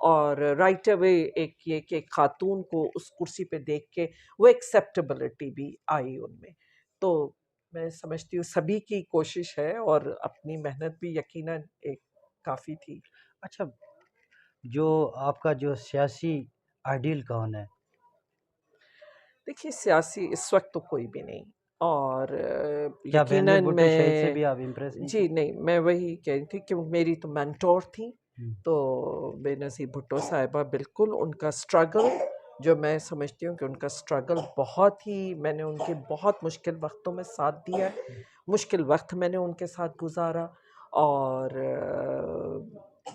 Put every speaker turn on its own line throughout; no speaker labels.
اور right away ایک یہ کہ خاتون کو اس کرسی پہ دیکھ کے وہ ایکسیپٹیبلٹی بھی آئی ان میں. تو میں سمجھتی ہوں سبھی کی کوشش ہے اور اپنی محنت بھی یقیناً ایک کافی تھی.
اچھا، جو آپ کا جو سیاسی آئیڈیل کون ہے؟
دیکھیے سیاسی اس وقت تو کوئی بھی نہیں، اور
کیا بینظیر
یقیناً
بھٹو شہید سے
میں
بھی آپ امپریس نہیں
جی نہیں، میں وہی کہہ رہی تھی کہ میری تو مینٹور تھیں.
تھے؟
تو بے نظیر بھٹو صاحبہ بالکل ان کا اسٹرگل جو میں سمجھتی ہوں کہ ان کا اسٹرگل بہت ہی، میں نے ان کے بہت مشکل وقتوں میں ساتھ دیا ہے، مشکل وقت میں نے ان کے ساتھ گزارا، اور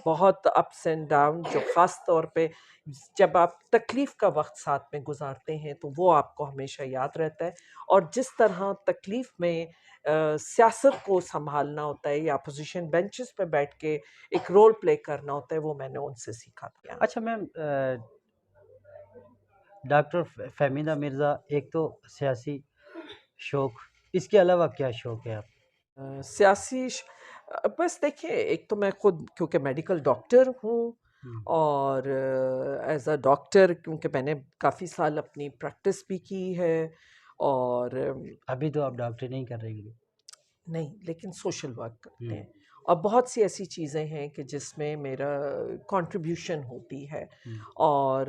بہت اپس اینڈ ڈاؤن جو خاص طور پہ جب آپ تکلیف کا وقت ساتھ میں گزارتے ہیں تو وہ آپ کو ہمیشہ یاد رہتا ہے. اور جس طرح تکلیف میں سیاست کو سنبھالنا ہوتا ہے یا اپوزیشن بینچز پہ بیٹھ کے ایک رول پلے کرنا ہوتا ہے، وہ میں نے ان سے سیکھا تھا.
اچھا میم، ڈاکٹر فہمیدہ مرزا، ایک تو سیاسی شوق، اس کے علاوہ کیا شوق ہے آپ؟
سیاسی بس دیکھیں، ایک تو میں خود کیونکہ میڈیکل ڈاکٹر ہوں، اور ایز اے ڈاکٹر کیونکہ میں نے کافی سال اپنی پریکٹس بھی کی ہے، اور
ابھی تو آپ ڈاکٹری نہیں کر رہی ہیں؟
نہیں، لیکن سوشل ورک کرتے ہیں، اور بہت سی ایسی چیزیں ہیں کہ جس میں میرا کنٹریبیوشن ہوتی ہے، اور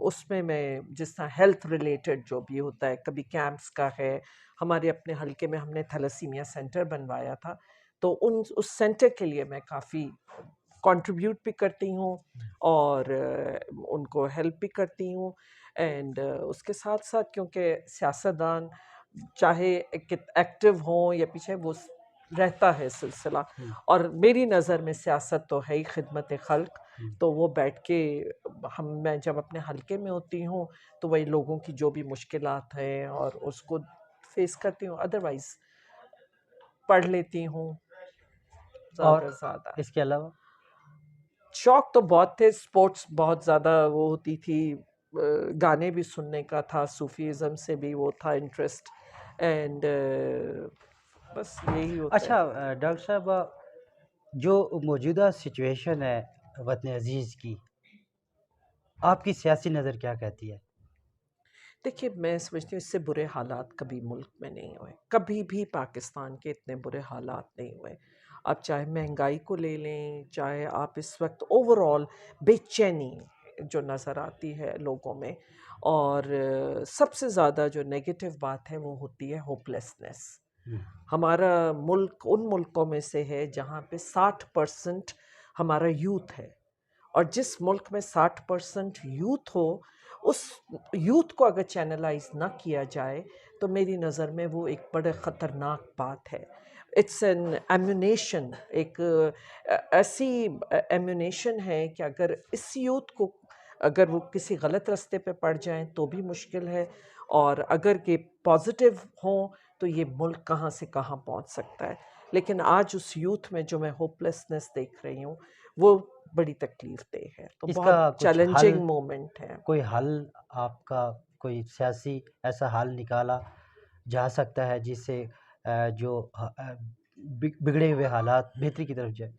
اس میں جس طرح ہیلتھ ریلیٹڈ جو بھی ہوتا ہے، کبھی کیمپس کا ہے. ہمارے اپنے حلقے میں ہم نے تھیلیسیمیا سینٹر بنوایا تھا، تو اس سینٹر کے لیے میں کافی کنٹریبیوٹ بھی کرتی ہوں اور ان کو ہیلپ بھی کرتی ہوں. اینڈ اس کے ساتھ ساتھ کیونکہ سیاستدان چاہے ایکٹیو ہوں یا پیچھے، وہ رہتا ہے سلسلہ. اور میری نظر میں سیاست تو ہے ہی خدمت خلق، تو وہ بیٹھ کے میں جب اپنے حلقے میں ہوتی ہوں تو وہی لوگوں کی جو بھی مشکلات ہیں اور اس کو فیس کرتی ہوں. ادروائز پڑھ لیتی ہوں
اور
زیادہ سے زیادہ.
اس کے علاوہ
شوق تو بہت تھے، سپورٹس بہت زیادہ وہ ہوتی تھی، گانے بھی سننے کا تھا، صوفیزم سے بھی وہ تھا انٹرسٹ. اینڈ بس یہی ہوتا ہے.
اچھا ڈاکٹر صاحب، جو موجودہ سچویشن ہے وطن عزیز کی، آپ کی سیاسی نظر کیا کہتی ہے؟
دیکھیے میں سمجھتی ہوں اس سے برے حالات کبھی ملک میں نہیں ہوئے، کبھی بھی پاکستان کے اتنے برے حالات نہیں ہوئے. آپ چاہے مہنگائی کو لے لیں، چاہے آپ اس وقت اوور آل بے چینی جو نظر آتی ہے لوگوں میں، اور سب سے زیادہ جو نیگیٹو بات ہے وہ ہوتی ہے ہوپلیسنس. ہمارا ملک ان ملکوں میں سے ہے جہاں پہ 60% ہمارا یوتھ ہے، اور جس ملک میں 60% یوتھ ہو، اس یوتھ کو اگر چینلائز نہ کیا جائے تو میری نظر میں وہ ایک بڑے خطرناک بات ہے. اٹس این ایمونیشن، ایک ایسی ایمونیشن ہے کہ اگر اس یوتھ کو، اگر وہ کسی غلط راستے پہ پڑ جائیں تو بھی مشکل ہے، اور اگر کہ پازیٹیو ہوں تو یہ ملک کہاں سے کہاں پہنچ سکتا ہے. لیکن آج اس یوتھ میں جو میں ہوپلیسنس دیکھ رہی ہوں وہ بڑی تکلیف دہ ہے، تو
اس کا
بہت
کچھ حل،
چیلنجنگ مومنٹ ہے.
کوئی حل آپ کا، کوئی سیاسی ایسا حل نکالا جا سکتا ہے جس سے جو بگڑے ہوئے حالات بہتری کی طرف جائے؟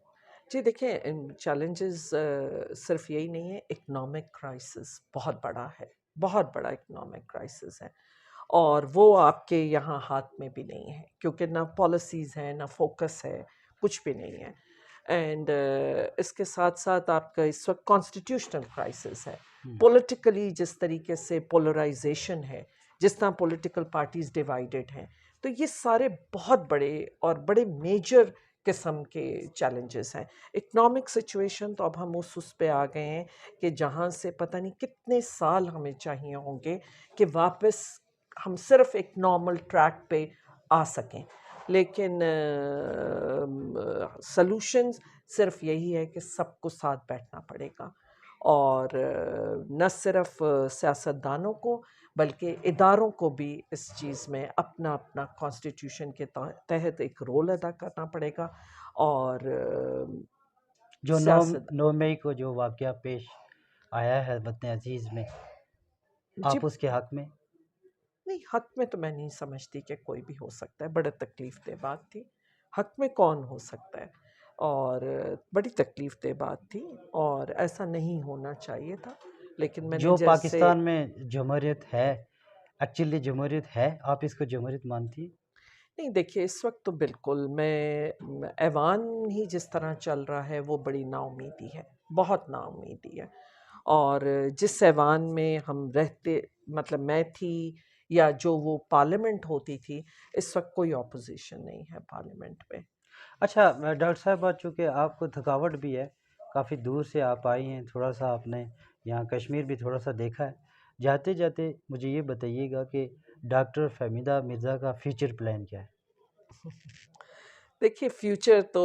جی دیکھیں، چیلنجز صرف یہی نہیں ہے، اکنامک کرائسس بہت بڑا ہے، بہت بڑا اکنامک کرائسس ہے، اور وہ آپ کے یہاں ہاتھ میں بھی نہیں ہے کیونکہ نہ پالیسیز ہیں، نہ فوکس ہے، کچھ بھی نہیں ہے. اینڈ اس کے ساتھ ساتھ آپ کا اس وقت کانسٹیٹیوشنل کرائسس ہے. پولیٹیکلی جس طریقے سے پولرائزیشن ہے، جس طرح پولیٹیکل پارٹیز ڈیوائیڈڈ ہیں، تو یہ سارے بہت بڑے اور بڑے میجر قسم کے چیلنجز ہیں. اکنامک سچویشن تو اب ہم اس پہ آ گئے ہیں کہ جہاں سے پتہ نہیں کتنے سال ہمیں چاہیے ہوں گے کہ واپس ہم صرف ایک نارمل ٹریک پہ آ سکیں. لیکن سلوشنز صرف یہی ہے کہ سب کو ساتھ بیٹھنا پڑے گا، اور نہ صرف سیاستدانوں کو بلکہ اداروں کو بھی اس چیز میں اپنا اپنا کانسٹیٹیوشن کے تحت ایک رول ادا کرنا پڑے گا. اور
جو
سیاست
9 مئی کو جو واقعہ پیش آیا ہے وطن عزیز میں،
جی
آپ اس کے حق میں؟
نہیں، حق میں تو میں نہیں سمجھتی کہ کوئی بھی ہو سکتا ہے، بڑے تکلیف دہ بات تھی. حق میں کون ہو سکتا ہے؟ اور بڑی تکلیف دہ بات تھی اور ایسا نہیں ہونا چاہیے تھا، لیکن میں نے
جو
جیسے
پاکستان میں جمہوریت ہے، ایکچولی جمہوریت ہے، آپ اس کو جمہوریت مانتی ہیں؟
نہیں دیکھیے اس وقت تو بالکل میں ایوان ہی جس طرح چل رہا ہے وہ بڑی نا امیدی ہے، بہت نا امیدی ہے، اور جس ایوان میں ہم رہتے مطلب میں تھی یا جو وہ پارلیمنٹ ہوتی تھی، اس وقت کوئی اپوزیشن نہیں ہے پارلیمنٹ میں۔
اچھا ڈاکٹر صاحبہ، چونکہ آپ کو تھکاوٹ بھی ہے، کافی دور سے آپ آئی ہیں، تھوڑا سا آپ نے یہاں کشمیر بھی تھوڑا سا دیکھا ہے، جاتے جاتے مجھے یہ بتائیے گا کہ ڈاکٹر فہمیدہ مرزا کا فیوچر پلان کیا ہے؟
دیکھیے فیوچر تو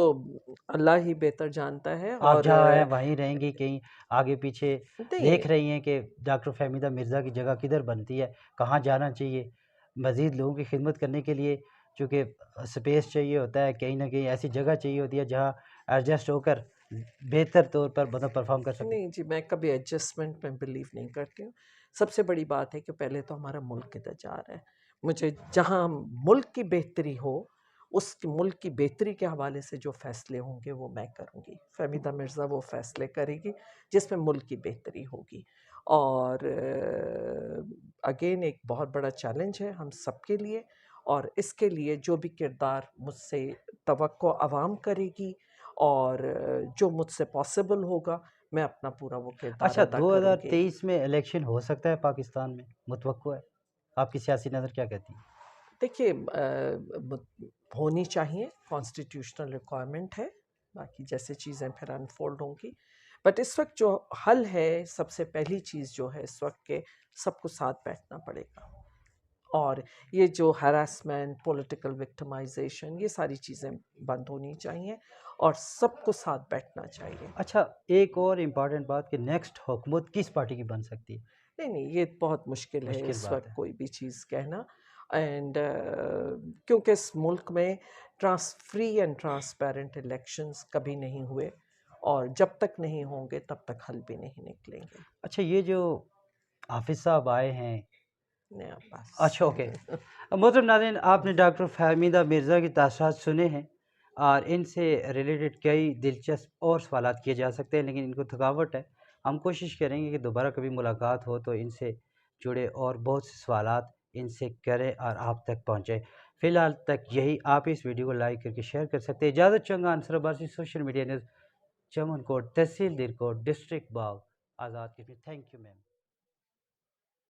اللہ ہی بہتر جانتا ہے،
آپ
اور
جہاں ہیں وہیں رہیں گی، کہیں آگے پیچھے
نہیں
دیکھ رہی ہیں کہ ڈاکٹر فہمیدہ مرزا کی جگہ کدھر بنتی ہے، کہاں جانا چاہیے مزید لوگوں کی خدمت کرنے کے لیے؟ چونکہ سپیس چاہیے ہوتا ہے، کہیں نہ کہیں ایسی جگہ چاہیے ہوتی ہے جہاں ایڈجسٹ ہو کر بہتر طور پر بندہ پرفارم کر سکے۔
نہیں جی، میں کبھی ایڈجسٹمنٹ میں بلیو نہیں کرتی ہوں۔ سب سے بڑی بات ہے کہ پہلے تو ہمارا ملک کدھر جا رہا ہے، مجھے جہاں ملک کی بہتری ہو، اس ملک کی بہتری کے حوالے سے جو فیصلے ہوں گے وہ میں کروں گی۔ فہمیدہ مرزا وہ فیصلے کرے گی جس میں ملک کی بہتری ہوگی، اور اگین ایک بہت بڑا چیلنج ہے ہم سب کے لیے، اور اس کے لیے جو بھی کردار مجھ سے توقع عوام کرے گی اور جو مجھ سے پاسبل ہوگا، میں اپنا پورا وہ کردار
اچھا،
ادا
دو
کروں
ہزار
گی۔
تیئیس میں الیکشن ہو سکتا ہے پاکستان میں، متوقع ہے؟ آپ کی سیاسی نظر کیا کہتی ہے؟
دیکھیے ہونی چاہیے، کانسٹیٹیوشنل ریکوائرمنٹ ہے، باقی جیسے چیزیں پھر انفولڈ ہوں گی، بٹ اس وقت جو حل ہے، سب سے پہلی چیز جو ہے اس وقت کے سب کو ساتھ بیٹھنا پڑے گا، اور یہ جو ہراسمنٹ، پولیٹیکل وکٹمائزیشن، یہ ساری چیزیں بند ہونی چاہیے اور سب کو ساتھ بیٹھنا چاہیے۔
اچھا، ایک اور امپارٹنٹ بات کہ نیکسٹ حکومت کس پارٹی کی بن سکتی ہے؟
نہیں نہیں، یہ بہت مشکل ہے
مشکل
اس
بات
وقت
ہے۔
کوئی بھی چیز کہنا، اینڈ کیونکہ اس ملک میں فری اینڈ ٹرانسپیرنٹ الیکشنز کبھی نہیں ہوئے، اور جب تک نہیں ہوں گے تب تک حل بھی نہیں نکلیں گے۔
اچھا، یہ جو حافظ صاحب آئے ہیں،
نہیں بس
اچھا اوکے، محترم ناظرین، آپ نے ڈاکٹر فہمیدہ مرزا کی تاثرات سنے ہیں، اور ان سے ریلیٹڈ کئی دلچسپ اور سوالات کیے جا سکتے ہیں، لیکن ان کو تھکاوٹ ہے۔ ہم کوشش کریں گے کہ دوبارہ کبھی ملاقات ہو تو ان سے جڑے اور بہت سے سوالات ان سے کریں اور آپ تک پہنچے۔ فی الحال تک یہی، آپ اس ویڈیو کو لائک کر کے شیئر کر سکتے ہیں۔ اجازت چنگا، Ansar Abbasi, social media news, Chaman Kot, تحصیل Dir Kot, district Bagh, Azad Kashmir. Thank you ma'am.